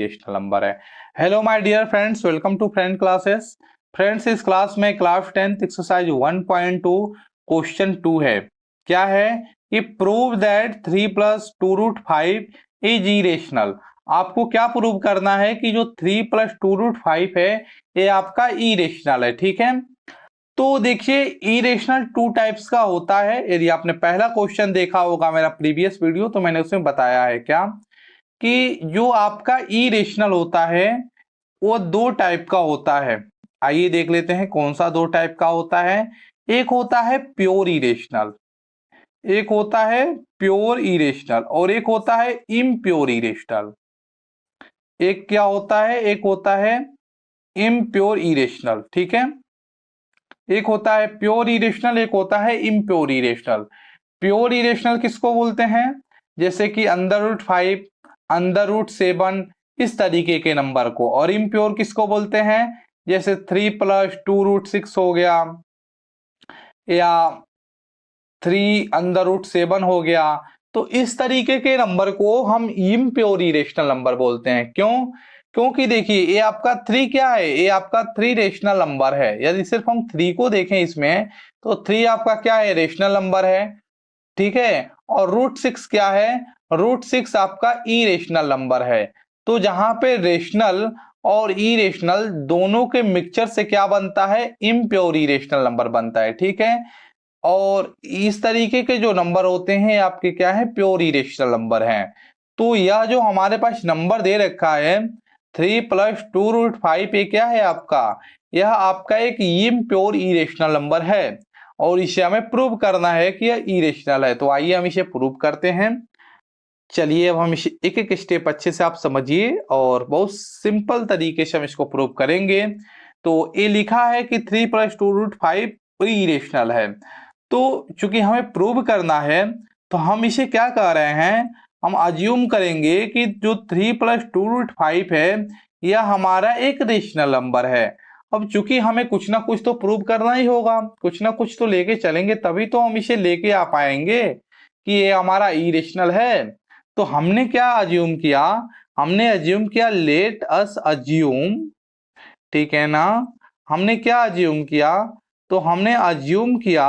Irrational number है। Hello my dear friends, welcome to friend classes. Friends, इस class में class 10 exercise 1.2 question 2 है। क्या है कि प्रूव दैट 3 + 2√5 इज इरेशनल। आपको क्या प्रूव करना है कि जो 3 + 2√5 है ये आपका इरेशनल है। ठीक है, तो देखिए इरेशनल टू टाइप्स का होता है। यदि आपने पहला क्वेश्चन देखा होगा मेरा प्रीवियस वीडियो, तो मैंने उसमें बताया है क्या कि जो आपका इरेशनल होता है वो दो टाइप का होता है। आइए देख लेते हैं कौन सा दो टाइप का होता है। एक होता है प्योर इरेशनल, एक होता है प्योर इरेशनल और एक होता है इम्प्योर इरेशनल। एक क्या होता है, एक होता है इम्प्योर इरेशनल। ठीक है, एक होता है प्योर इरेशनल, एक होता है इम्प्योर इरेशनल। प्योर इरेशनल किसको बोलते हैं, जैसे कि √5, √7 इस तरीके के नंबर को। और इम्प्योर किसको बोलते हैं, जैसे 3 + 2√6 हो गया या 3 √7 हो गया। तो इस तरीके के नंबर को हम इम्प्योर इरेशनल नंबर बोलते हैं। क्यों? क्योंकि देखिए ये आपका 3 क्या है, ये आपका 3 रेशनल नंबर है। यदि सिर्फ हम 3 को देखें इसमें, तो 3 आपका क्या है, रेशनल नंबर है। ठीक है, और √6 क्या है, √6 आपका इरेशनल नंबर है। तो जहां पे रेशनल और इरेशनल दोनों के मिक्सचर से क्या बनता है, इम्प्योर इरेशनल नंबर बनता है। ठीक है, और इस तरीके के जो नंबर होते हैं आपके क्या है, प्योर इरेशनल नंबर हैं। तो यह जो हमारे पास नंबर दे रखा है 3 + 2√5, ये क्या है आपका, यह आपका एक इम्प्योर इरेशनल नंबर है और इसे हमें प्रूव करना है कि यह इरेशनल है। तो आइए हम इसे प्रूव करते हैं। चलिए अब हम इसे एक एक स्टेप अच्छे से आप समझिए और बहुत सिंपल तरीके से हम इसको प्रूव करेंगे। तो ये लिखा है कि 3 + 2√5 इरेशनल है। तो चूंकि हमें प्रूव करना है तो हम इसे क्या कर रहे हैं, हम अज्यूम करेंगे कि जो 3 + 2√5 है यह हमारा एक रेशनल नंबर है। अब चूंकि हमें कुछ ना कुछ तो प्रूव करना ही होगा, कुछ ना कुछ तो लेके चलेंगे, तभी तो हम इसे लेके आ पाएंगे कि ये हमारा इरेशनल है। तो हमने क्या अज्यूम किया, हमने अज्यूम किया लेट अस अज्यूम, ठीक है ना। हमने क्या अज्यूम किया, तो हमने अज्यूम किया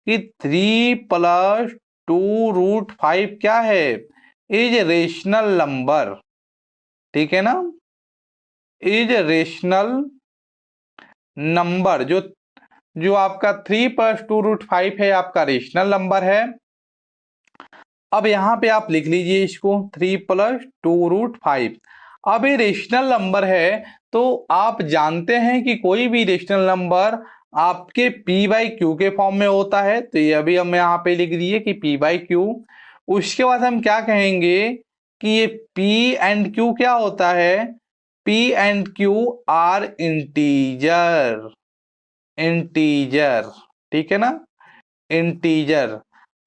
कि 3 + 2√5 क्या है, इज रेशनल नंबर। ठीक है ना, इज रेशनल नंबर। जो जो आपका 3 + 2√5 है आपका रेशनल नंबर है। अब यहां पे आप लिख लीजिए इसको 3 + 2√5। अब ये रेशनल नंबर है, तो आप जानते हैं कि कोई भी रेशनल नंबर आपके p/q के फॉर्म में होता है। तो ये अभी हम यहाँ पे लिख दिए कि p/q। उसके बाद हम क्या कहेंगे कि ये p एंड q क्या होता है, p and q are integer, integer. ठीक है ना, इंटीजर।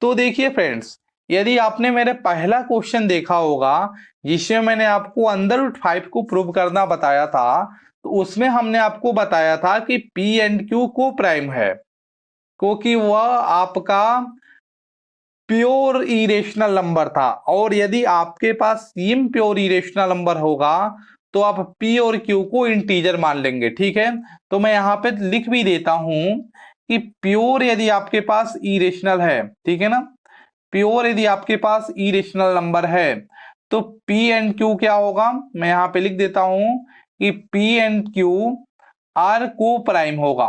तो देखिए फ्रेंड्स, यदि आपने मेरे पहला क्वेश्चन देखा होगा जिसमें मैंने आपको √5 को प्रूव करना बताया था, तो उसमें हमने आपको बताया था कि P एंड Q को प्राइम है, क्योंकि वह आपका प्योर इरेशनल नंबर था। और यदि आपके पास इम्प्योर इरेशनल नंबर होगा तो आप P और Q को इंटीजर मान लेंगे। ठीक है, तो मैं यहाँ पे लिख भी देता हूं कि प्योर यदि आपके पास इरेशनल है, ठीक है ना, प्योर यदि आपके पास इरेशनल नंबर है तो P एंड Q क्या होगा, मैं यहाँ पे लिख देता हूं कि P एंड Q आर को प्राइम होगा।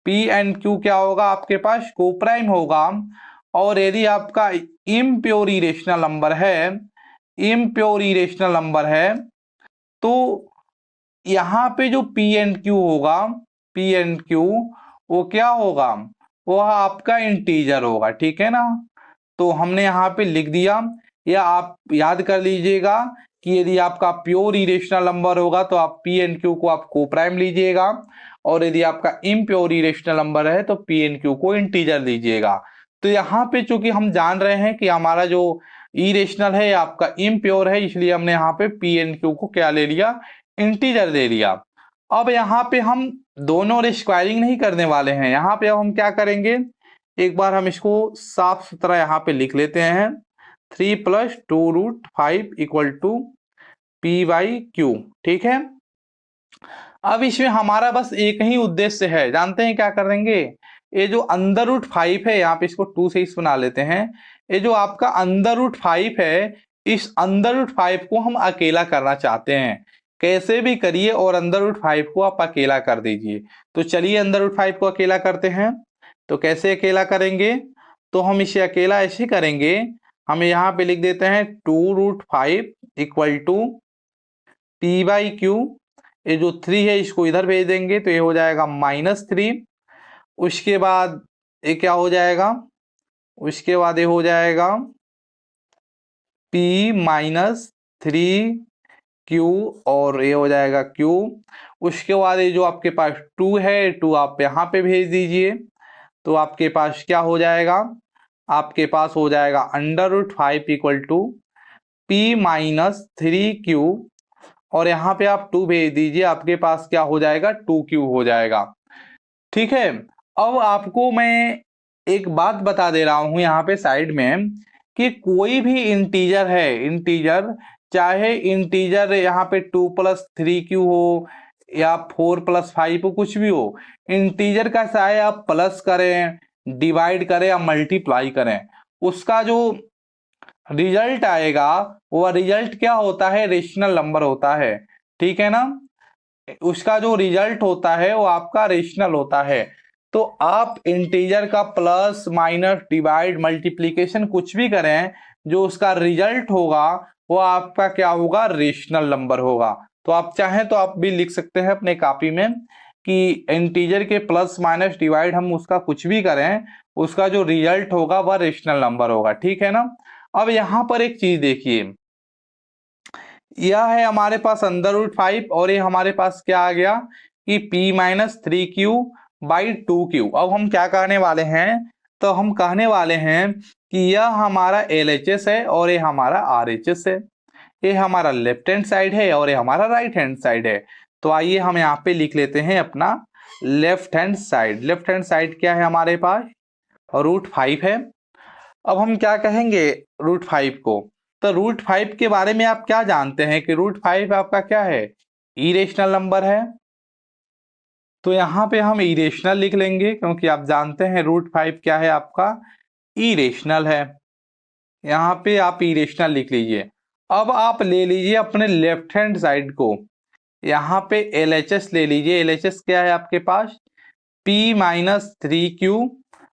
P एंड Q क्या होगा, आपके पास को प्राइम होगा। और यदि आपका इम्प्योर इरेशनल नंबर है, इम्प्योर इरेशनल नंबर है, तो यहाँ पे जो P एंड Q होगा, P एंड Q वो क्या होगा, वह आपका इंटीजर होगा। ठीक है ना, तो हमने यहाँ पे लिख दिया। या आप याद कर लीजिएगा कि यदि आपका प्योर इरेशनल नंबर होगा तो आप P एंड Q को आप को प्राइम लीजिएगा, और यदि आपका इम्प्योर इरेशनल नंबर है तो P एंड Q को इंटीजर लीजिएगा। तो यहाँ पे चूंकि हम जान रहे हैं कि हमारा जो इरेशनल है आपका इम्प्योर है, इसलिए हमने यहाँ पे P एंड Q को क्या ले लिया, इंटीजर ले लिया। अब यहाँ पे हम दोनों स्क्वायरिंग नहीं करने वाले हैं। यहाँ पे अब हम क्या करेंगे, एक बार हम इसको साफ सुथरा यहाँ पे लिख लेते हैं। 3 + 2√5 = P बाई Q, ठीक है। अब इसमें हमारा बस एक ही उद्देश्य है, जानते हैं क्या कर देंगे, ये जो अंडर रूट 5 है, यहाँ पे इसको 2 से इस बना लेते हैं। ये जो आपका अंडर रूट 5 है, इस अंडर रूट 5 को हम अकेला करना चाहते हैं। कैसे भी करिए और अंडर रूट 5 को आप अकेला कर दीजिए। तो चलिए अंडर रूट 5 को अकेला करते हैं। तो कैसे अकेला करेंगे, तो हम इसे अकेला ऐसे करेंगे, हम यहाँ पे लिख देते हैं 2√5 equal to P by Q। ये जो 3 है इसको इधर भेज देंगे तो ये हो जाएगा -3। उसके बाद ये क्या हो जाएगा, उसके बाद ये हो जाएगा P -3Q और ये हो जाएगा Q। उसके बाद ये जो आपके पास 2 है, 2 आप यहाँ पे भेज दीजिए। तो आपके पास क्या हो जाएगा, आपके पास हो जाएगा √5 इक्वल टू P -3Q और यहाँ पे आप 2 भेज दीजिए, आपके पास क्या हो जाएगा 2Q हो जाएगा, ठीक है। अब आपको मैं एक बात बता दे रहा हूं यहाँ पे साइड में कि कोई भी इंटीजर है, इंटीजर चाहे इंटीजर यहाँ पे 2 + 3Q हो या 4 + 5 हो, कुछ भी हो, इंटीजर का चाहे आप प्लस करें, डिवाइड करें या मल्टीप्लाई करें, उसका जो रिजल्ट आएगा वह रिजल्ट क्या होता है, रेशनल नंबर होता है, ठीक है ना। उसका जो रिजल्ट होता है वो आपका रेशनल होता है। तो आप इंटीजर का प्लस माइनस डिवाइड मल्टीप्लिकेशन कुछ भी करें, जो उसका रिजल्ट होगा वो आपका क्या होगा, रेशनल नंबर होगा। तो आप चाहें तो आप भी लिख सकते हैं अपने कॉपी में कि इंटीजर के प्लस माइनस डिवाइड हम उसका कुछ भी करें, उसका जो रिजल्ट होगा वह रेशनल नंबर होगा, ठीक है ना। अब यहाँ पर एक चीज देखिए, यह है हमारे पास √5 और ये हमारे पास क्या आ गया कि P -3Q बाई 2Q। अब हम क्या कहने वाले हैं, तो हम कहने वाले हैं कि यह हमारा LHS है और ये हमारा RHS है। ये हमारा लेफ्ट हैंड साइड है और ये हमारा राइट हैंड साइड है। तो आइए हम यहाँ पे लिख लेते हैं अपना left hand side. Left hand side क्या है हमारे पास, √5 है। अब हम क्या कहेंगे √5 को, तो √5 के बारे में आप क्या जानते हैं कि √5 आपका क्या है, इरेशनल नंबर है। तो यहाँ पे हम इरेशनल लिख लेंगे क्योंकि आप जानते हैं √5 क्या है, आपका इरेशनल है। यहाँ पे आप इरेशनल लिख लीजिए। अब आप ले लीजिए अपने लेफ्ट हैंड साइड को, यहाँ पे LHS ले लीजिए। LHS क्या है आपके पास, P -3Q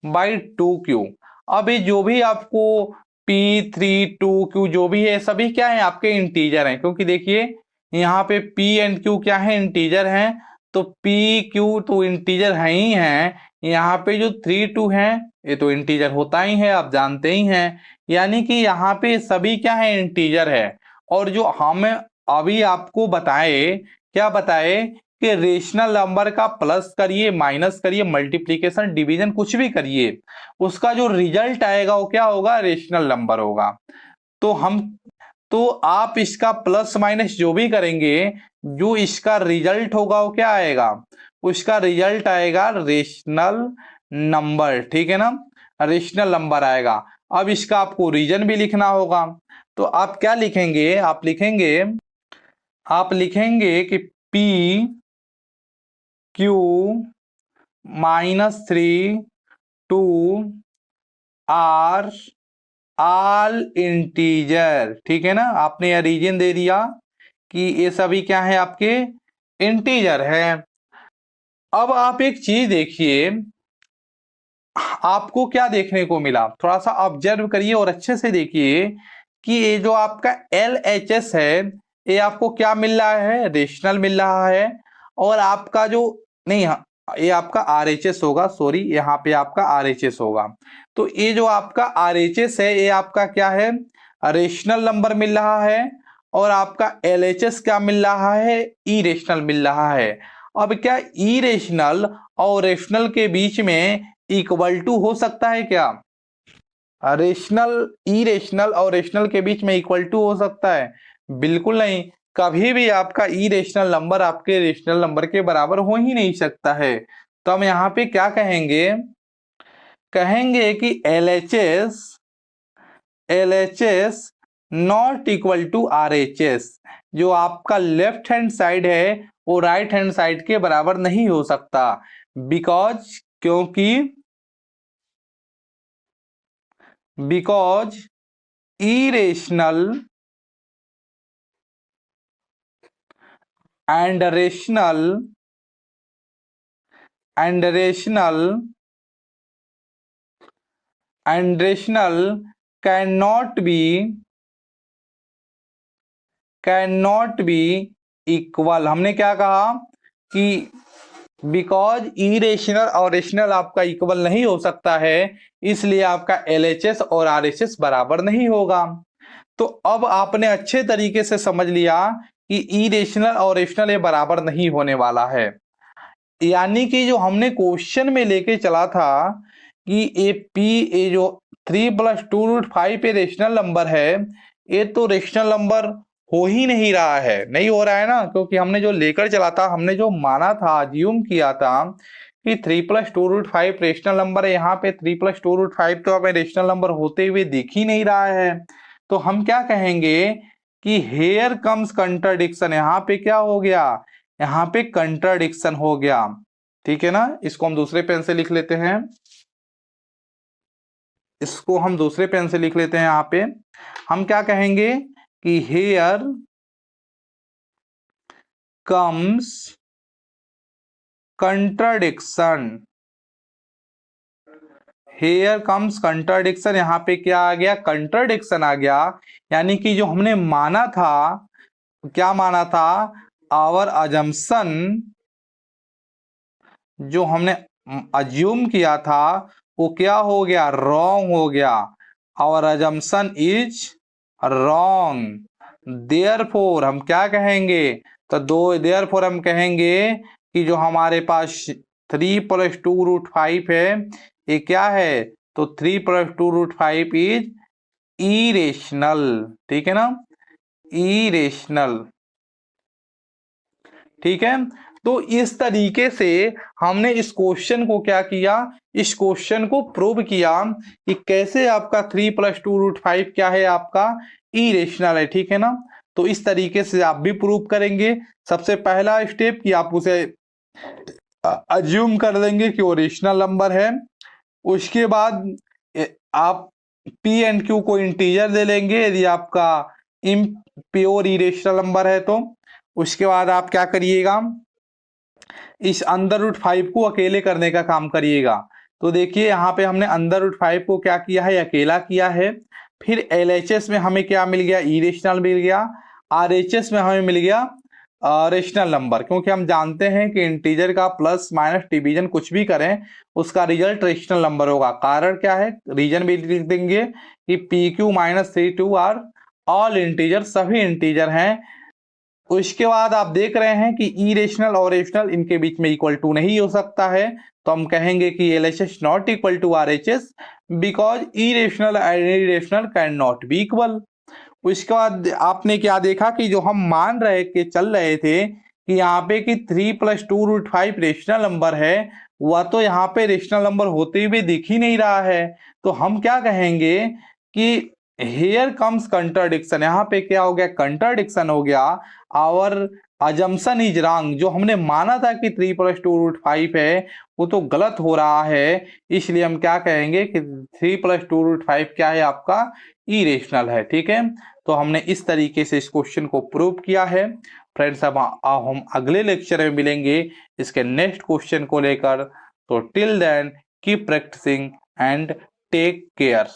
बाई 2Q। अब ये जो भी आपको P 3 2Q जो भी है, सभी क्या है आपके इंटीजर हैं, क्योंकि देखिए यहाँ पे P एंड Q क्या है, इंटीजर हैं। तो P Q तो इंटीजर है ही हैं, यहाँ पे जो 3 2 है ये तो इंटीजर होता ही है, आप जानते ही हैं। यानी कि यहाँ पे सभी क्या है, इंटीजर है। और जो हम अभी आपको बताए, क्या बताए कि रेशनल नंबर का प्लस करिए, माइनस करिए, मल्टीप्लिकेशन डिवीजन कुछ भी करिए, उसका जो रिजल्ट आएगा वो क्या होगा, रेशनल नंबर होगा। तो आप इसका प्लस माइनस जो भी करेंगे, जो इसका रिजल्ट होगा वो क्या आएगा, उसका रिजल्ट आएगा रेशनल नंबर, ठीक है ना, रेशनल नंबर आएगा। अब इसका आपको रीजन भी लिखना होगा। तो आप क्या लिखेंगे, आप लिखेंगे कि P Q -3 2 are all integer, ठीक है ना। आपने यह रीजन दे दिया कि ये सभी क्या है, आपके इंटीजर है। अब आप एक चीज देखिए, आपको क्या देखने को मिला, थोड़ा सा ऑब्जर्व करिए और अच्छे से देखिए कि ये जो आपका LHS है, ये आपको क्या मिल रहा है, रेशनल मिल रहा है। और आपका जो नहीं, ये आपका RHS होगा, सॉरी यहाँ पे आपका RHS होगा। तो ये जो आपका RHS है ये आपका क्या है, रेशनल नंबर मिल रहा है। और आपका LHS क्या मिल रहा है, इरेशनल मिल रहा है। अब क्या इरेशनल और रेशनल के बीच में इक्वल टू हो सकता है क्या, रेशनल इरेशनल और रेशनल के बीच में इक्वल टू हो सकता है, बिल्कुल नहीं। कभी भी आपका इरेशनल नंबर आपके रेशनल नंबर के बराबर हो ही नहीं सकता है। तो हम यहाँ पे क्या कहेंगे, कहेंगे कि LHS not equal to RHS। जो आपका लेफ्ट हैंड साइड है वो राइट हैंड साइड के बराबर नहीं हो सकता, क्योंकि irrational and rational cannot be equal. हमने क्या कहा कि बिकॉज इरेशनल और रेशनल आपका इक्वल नहीं हो सकता है, इसलिए आपका LHS और RHS बराबर नहीं होगा। तो अब आपने अच्छे तरीके से समझ लिया कि इरेशनल और रेशनल ये बराबर नहीं होने वाला है। यानी कि जो हमने क्वेश्चन में लेके चला था कि ये जो 3 + 2√5 पे रेशनल नंबर है, ये तो रेशनल नंबर हो ही नहीं रहा है, नहीं हो रहा है ना, क्योंकि हमने जो लेकर चला था, हमने जो माना था, अज्यूम किया था कि 3 + 2√5 रेशनल नंबर है। यहाँ पे 3 + 2√5 तो हमें रेशनल नंबर होते हुए दिख ही नहीं रहा है, तो हम क्या कहेंगे कि हेयर कम्स कंट्राडिक्शन। यहाँ पे क्या हो गया, यहाँ पे कंट्राडिक्शन हो गया, ठीक है ना। इसको हम दूसरे पेन से लिख लेते हैं, इसको हम दूसरे पेन से लिख लेते हैं। यहाँ पे हम क्या कहेंगे कि here comes contradiction, here comes contradiction. यहाँ पे क्या आ गया, कंट्राडिक्शन आ गया। यानी कि जो हमने माना था, क्या माना था, आवर अजम्पशन, जो हमने अज्यूम किया था वो क्या हो गया, रॉन्ग हो गया। Our assumption is wrong. Therefore हम क्या कहेंगे, तो देयरफॉर हम कहेंगे कि जो हमारे पास 3 + 2√5 है, ये क्या है, तो 3 + 2√5 इज इरेशनल, ठीक है ना, इरेशनल, ठीक है। तो इस तरीके से हमने इस क्वेश्चन को क्या किया, इस क्वेश्चन को प्रूव किया कि कैसे आपका 3 + 2√5 क्या है, आपका इरेशनल है, ठीक है ना। तो इस तरीके से आप भी प्रूव करेंगे। सबसे पहला स्टेप कि आप उसे अज्यूम कर लेंगे कि वो रेशनल नंबर है। उसके बाद आप P एंड Q को इंटीजर दे लेंगे यदि आपका इम्प्योर इरेशनल नंबर है तो। उसके बाद आप क्या करिएगा, इस √5 को अकेले करने का काम करिएगा। तो देखिए यहाँ पे हमने √5 को क्या किया है, अकेला किया है। फिर LHS में हमें क्या मिल गया, इरेशनल मिल गया। RHS में हमें मिल गया रेशनल नंबर, क्योंकि हम जानते हैं कि इंटीजर का प्लस माइनस डिवीजन कुछ भी करें उसका रिजल्ट रेशनल नंबर होगा। कारण क्या है, रीजन भी लिख देंगे कि PQ - 3 आर ऑल इंटीजर, सभी इंटीजर हैं। उसके बाद आप देख रहे हैं कि इरेशनल और रेशनल इनके बीच में इक्वल टू नहीं हो सकता है, तो हम कहेंगे कि LHS not equal to RHS because irrational and irrational can not be equal. उसके बाद आपने क्या देखा कि जो हम मान रहे के चल रहे थे कि यहाँ पे कि 3 + 2√5 रेशनल नंबर है, वह तो यहाँ पे रेशनल नंबर होते हुए दिख ही नहीं रहा है। तो हम क्या कहेंगे कि हेयर कम्स कंट्राडिक्शन, यहाँ पे क्या हो गया, कंट्राडिक्शन हो गया। आवर अजम्पशन इज रॉन्ग, जो हमने माना था कि 3 + 2√5 है वो तो गलत हो रहा है, इसलिए हम क्या कहेंगे कि 3 + 2√5 क्या है, आपका इरेशनल है, ठीक है। तो हमने इस तरीके से इस क्वेश्चन को प्रूव किया है। फ्रेंड्स अब हम अगले लेक्चर में मिलेंगे इसके नेक्स्ट क्वेश्चन को लेकर। तो till then keep practising and take care.